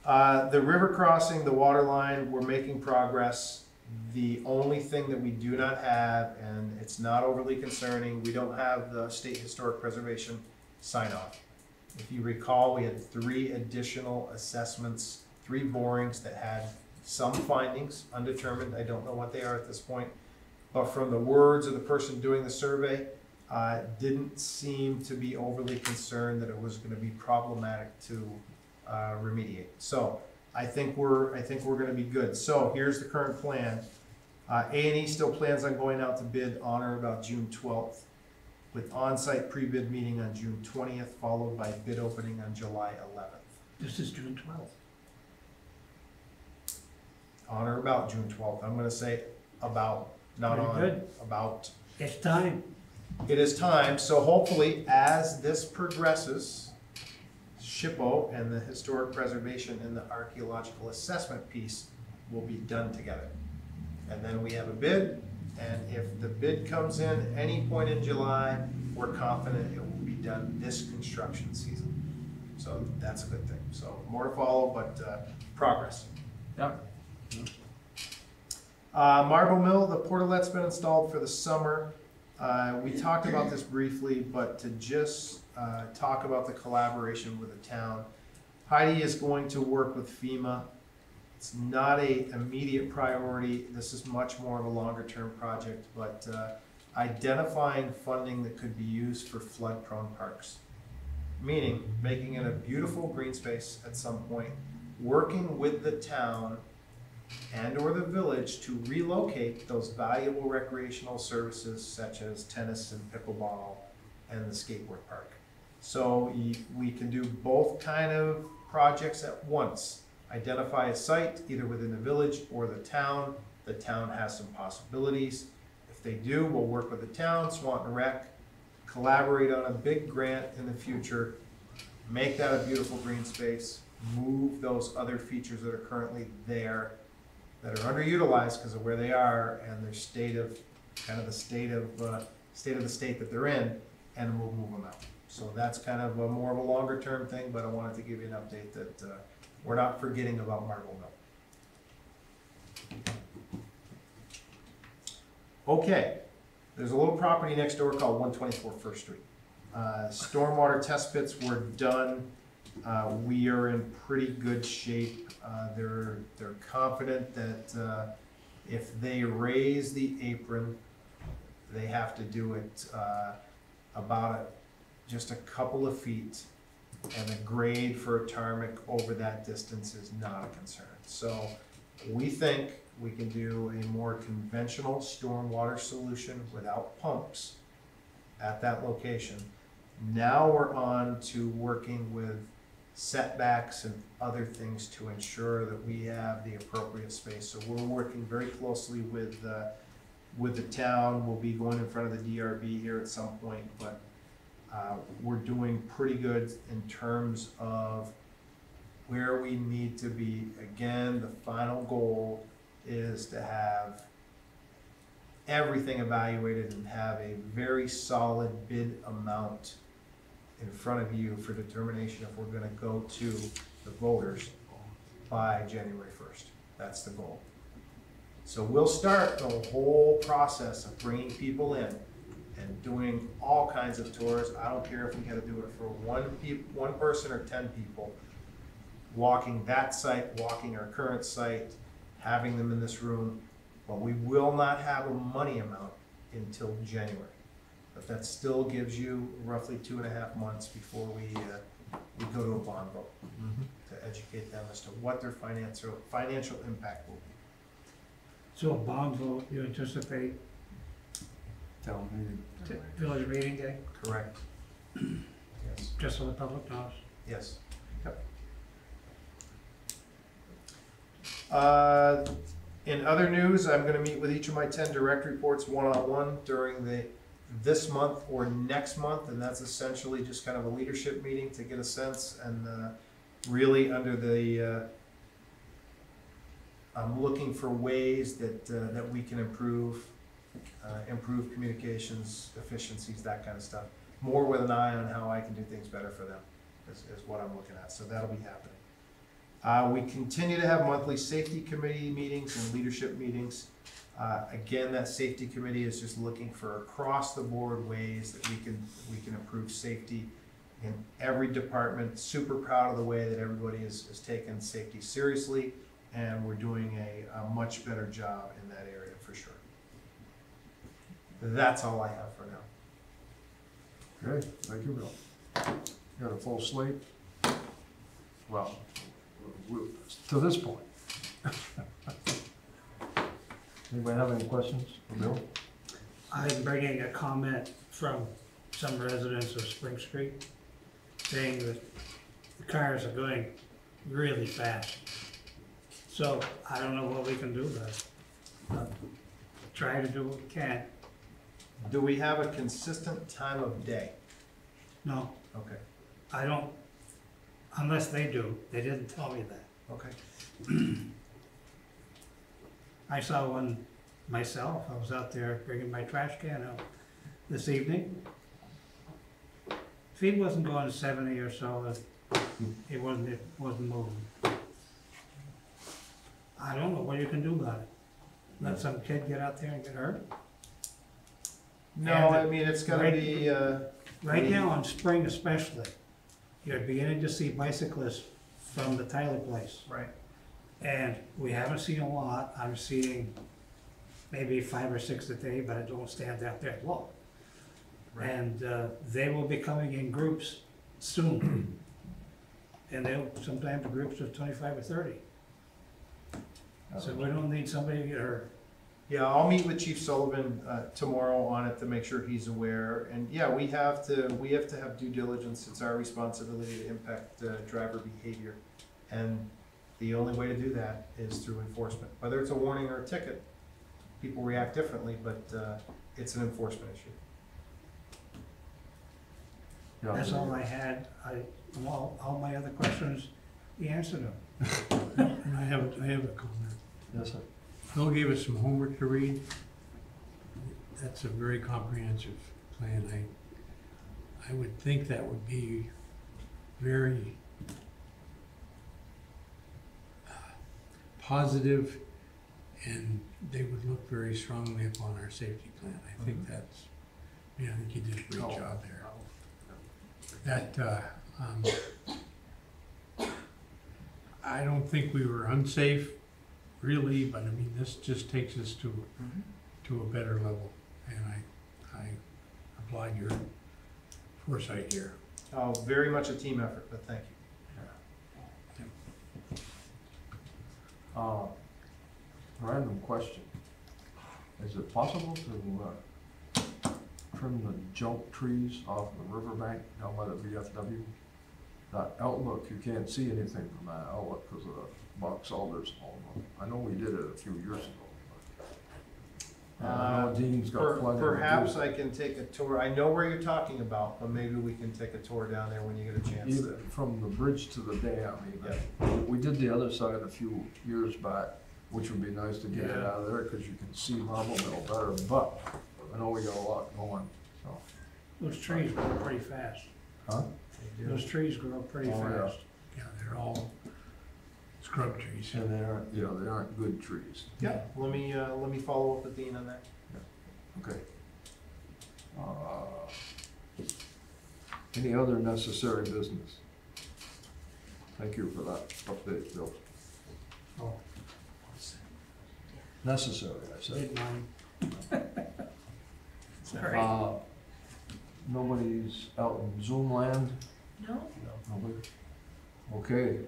The river crossing, the water line, we're making progress. The only thing that we do not have, and it's not overly concerning, we don't have the State Historic Preservation sign off. If you recall, we had 3 additional assessments, 3 borings that had some findings, undetermined. I don't know what they are at this point. But from the words of the person doing the survey, didn't seem to be overly concerned that it was going to be problematic to remediate. So I think we're going to be good. So here's the current plan. A&E still plans on going out to bid on or about June 12th, with on-site pre-bid meeting on June 20th, followed by bid opening on July 11th.
This is June 12th.
On or about June 12th. I'm going to say about, not
Very
on,
good.
about.
It's time.
It is time. So hopefully, as this progresses, SHPO and the historic preservation and the archaeological assessment piece will be done together. And then we have a bid, and if the bid comes in any point in July, we're confident it will be done this construction season. So that's a good thing. So more to follow, but progress.
Yep.
Marble Mill, the portalet's been installed for the summer. We talked about this briefly, but to just talk about the collaboration with the town. Heidi is going to work with FEMA It's not a immediate priority. This is much more of a longer term project, but identifying funding that could be used for flood prone parks. Meaning making it a beautiful green space at some point, working with the town and or the village to relocate those valuable recreational services such as tennis and pickleball and the skateboard park. So we can do both kind of projects at once. Identify a site either within the village or the town. The town has some possibilities. If they do, we'll work with the town, Swanton Rec, collaborate on a big grant in the future, make that a beautiful green space, move those other features that are currently there that are underutilized because of where they are and their state of the state that they're in, and we'll move them out. So that's kind of a more of a longer term thing, but I wanted to give you an update that we're not forgetting about Marble Mill. Okay, there's a little property next door called 124 First Street. Stormwater test pits were done. We are in pretty good shape. They're confident that if they raise the apron, they have to do it about just a couple of feet, and the grade for a tarmac over that distance is not a concern. So we think we can do a more conventional stormwater solution without pumps at that location. Now we're on to working with setbacks and other things to ensure that we have the appropriate space. So we're working very closely with the town. We'll be going in front of the DRB here at some point, but we're doing pretty good in terms of where we need to be. Again, the final goal is to have everything evaluated and have a very solid bid amount in front of you for determination if we're gonna go to the voters by January 1st. That's the goal. So we'll start the whole process of bringing people in and doing all kinds of tours. I don't care if we gotta do it for one person or 10 people, walking that site, walking our current site, having them in this room, but we will not have a money amount until January. But that still gives you roughly 2.5 months before we go to a bond vote to educate them as to what their financial impact will be.
So a bond vote, you anticipate
Town meeting.
village meeting day,
Correct. Yes.
just so the public knows?
Yes. In other news, I'm gonna meet with each of my 10 direct reports one-on-one during this month or next month, and that's essentially just kind of a leadership meeting to get a sense, and really under the I'm looking for ways that we can improve communications, efficiencies, that kind of stuff. More with an eye on how I can do things better for them is what I'm looking at, so that'll be happening. We continue to have monthly safety committee meetings and leadership meetings. Again, that safety committee is just looking for across the board ways that we can improve safety in every department. Super proud of the way that everybody is taking safety seriously, and we're doing a much better job in that area for sure. That's all I have for now.
Okay, thank you, Bill. Got a full slate? Well, to this point. Anybody have any questions for Bill?
I'm bringing a comment from some residents of Spring Street saying that the cars are going really fast. So I don't know what we can do about it. But try to do what we can.
Do we have a consistent time of day?
No,
Okay,
I don't, unless they do. They didn't tell me that.
okay.
I saw one myself. I was out there bringing my trash can out this evening. If he wasn't going 70 or so, it wasn't moving. I don't know what you can do about it. Let some kid get out there and get hurt?
No,
And
I mean, it's gotta be,
Right now in spring especially, you're beginning to see bicyclists from the Tyler place.
right.
And we haven't seen a lot. I'm seeing maybe 5 or 6 a day, but I don't stand out there long.
Right.
And they will be coming in groups soon. And they'll sometimes groups of 25 or 30. So we don't need somebody or,
Yeah, I'll meet with Chief Sullivan tomorrow on it to make sure he's aware. And yeah, we have to have due diligence. It's our responsibility to impact driver behavior. And the only way to do that is through enforcement. Whether it's a warning or a ticket, people react differently, but it's an enforcement issue.
Yeah,
that's all I had. All my other questions, he answered them.
And I have a comment.
Yes, sir.
Phil gave us some homework to read. That's a very comprehensive plan. I would think that would be very positive, and they would look very strongly upon our safety plan. I think that's, I think you did a great job there. That, I don't think we were unsafe, really, but I mean, this just takes us to a better level, and I applaud your foresight here.
Oh, very much a team effort, but thank you.
Random question. Is it possible to trim the junk trees off the riverbank down by the VFW? That outlook, you can't see anything from that outlook because of the box alders. I know we did it a few years ago. But I know Dean's got plenty.
Perhaps I can take a tour. I know where you're talking about, but maybe we can take a tour down there when you get a chance.
Either from the bridge to the dam even.
Yeah.
We did the other side a few years back, which would be nice to get it out of there because you can see Marble Mill better, but I know we got a lot going, so.
Those trees grow pretty fast.
Huh?
Those trees grow pretty
Oh, yeah.
fast.
Yeah, they're all scrub trees.
And they aren't good trees.
Yeah, let me follow up with Dean on that.
Okay. Any other necessary business? Thank you for that update, Bill.
Oh,
Necessary, I said.
did mine. Sorry.
Nobody's out in Zoom land?
No?
Nobody? Okay.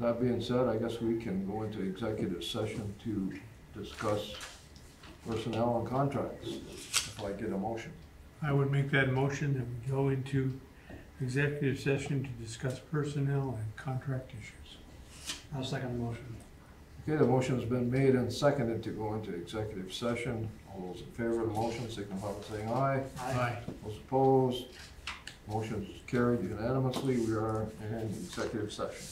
That being said, I guess we can go into executive session to discuss personnel and contracts, if I get a motion.
I would make that motion that we go into executive session to discuss personnel and contract issues.
I'll second the motion.
Okay, the motion's been made and seconded to go into executive session. All those in favor of the motion, signify by saying aye.
Aye.
Those opposed, motion's carried unanimously. We are in executive session.